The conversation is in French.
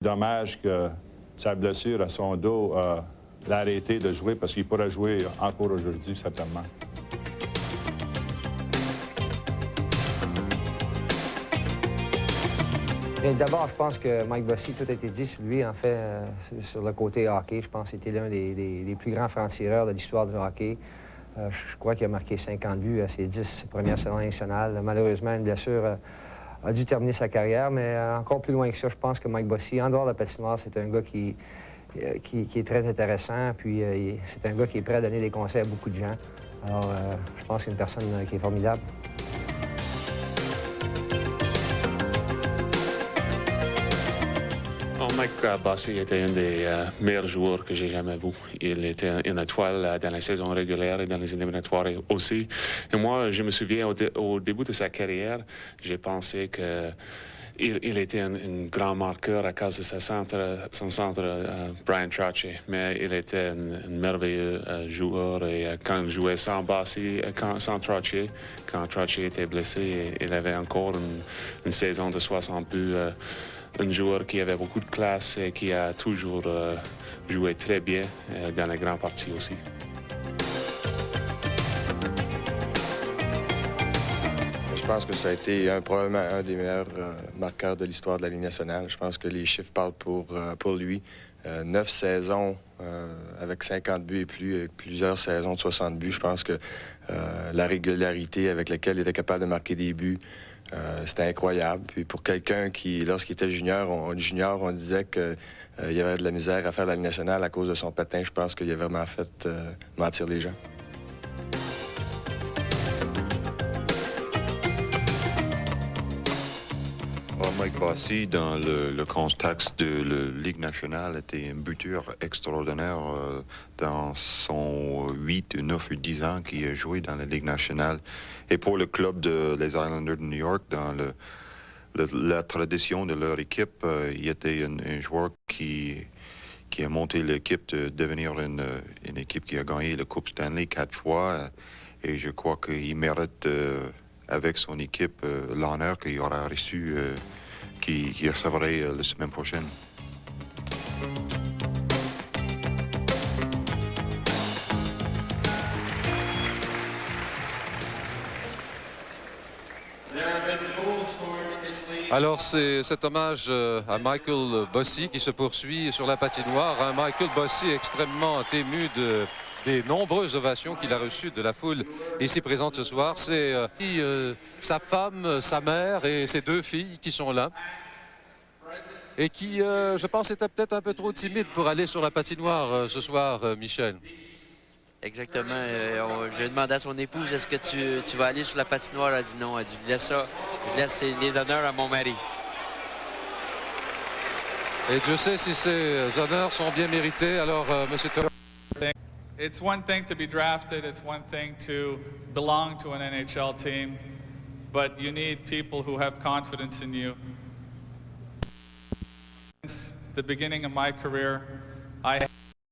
Dommage que sa blessure à son dos l'a arrêté de jouer parce qu'il pourra jouer encore aujourd'hui, certainement. D'abord, je pense que Mike Bossy, tout a été dit sur lui, en fait, sur le côté hockey. Je pense qu'il était l'un des plus grands francs-tireurs de l'histoire du hockey. Je crois qu'il a marqué 50 buts à ses 10 premières saisons nationales. Malheureusement, une blessure a dû terminer sa carrière, mais encore plus loin que ça, je pense que Mike Bossy, en dehors de la patinoire, c'est un gars qui est très intéressant, puis c'est un gars qui est prêt à donner des conseils à beaucoup de gens. Alors, je pense que c'est une personne qui est formidable. Mike Bossy était un des meilleurs joueurs que j'ai jamais vu. Il était une étoile dans la saison régulière et dans les éliminatoires aussi. Et moi, je me souviens au début de sa carrière, j'ai pensé que il était un grand marqueur à cause de son centre, Brian Trottier. Mais il était un merveilleux joueur. Et quand il jouait sans Bossy, sans Trottier, quand Trottier était blessé, il avait encore une saison de 60 buts. Un joueur qui avait beaucoup de classe et qui a toujours joué très bien dans les grandes parties aussi. Je pense que ça a été probablement un des meilleurs marqueurs de l'histoire de la Ligue nationale. Je pense que les chiffres parlent pour lui. 9 saisons avec 50 buts et plus, avec plusieurs saisons de 60 buts. Je pense que la régularité avec laquelle il était capable de marquer des buts, c'était incroyable. Puis pour quelqu'un qui, lorsqu'il était junior, on disait qu'il y avait de la misère à faire la Ligue nationale à cause de son patin. Je pense qu'il a vraiment fait mentir les gens. Mike Bossy, dans le contexte de la Ligue nationale, était un buteur extraordinaire dans son 8, 9 ou 10 ans qu'il a joué dans la Ligue nationale. Et pour le club des Islanders de New York, dans la tradition de leur équipe, il était un joueur qui a monté l'équipe de devenir une équipe qui a gagné la Coupe Stanley 4 fois. Et je crois qu'il mérite, avec son équipe, l'honneur qu'il aura reçu, qu'il recevrait la semaine prochaine. Alors, c'est cet hommage à Michael Bossy qui se poursuit sur la patinoire. Un Michael Bossy extrêmement ému des nombreuses ovations qu'il a reçues de la foule ici présente ce soir. C'est sa femme, sa mère et ses 2 filles qui sont là. Et qui, je pense, étaient peut-être un peu trop timides pour aller sur la patinoire ce soir, Michel. Exactement. J'ai demandé à son épouse, est-ce que tu vas aller sur la patinoire? Elle a dit non. Elle a dit, je laisse les honneurs à mon mari. Et Dieu sait si ces honneurs sont bien mérités. Alors, monsieur Turner. It's one thing to be drafted. It's one thing to belong to an NHL team. But you need people who have confidence in you. Since the beginning of my career, I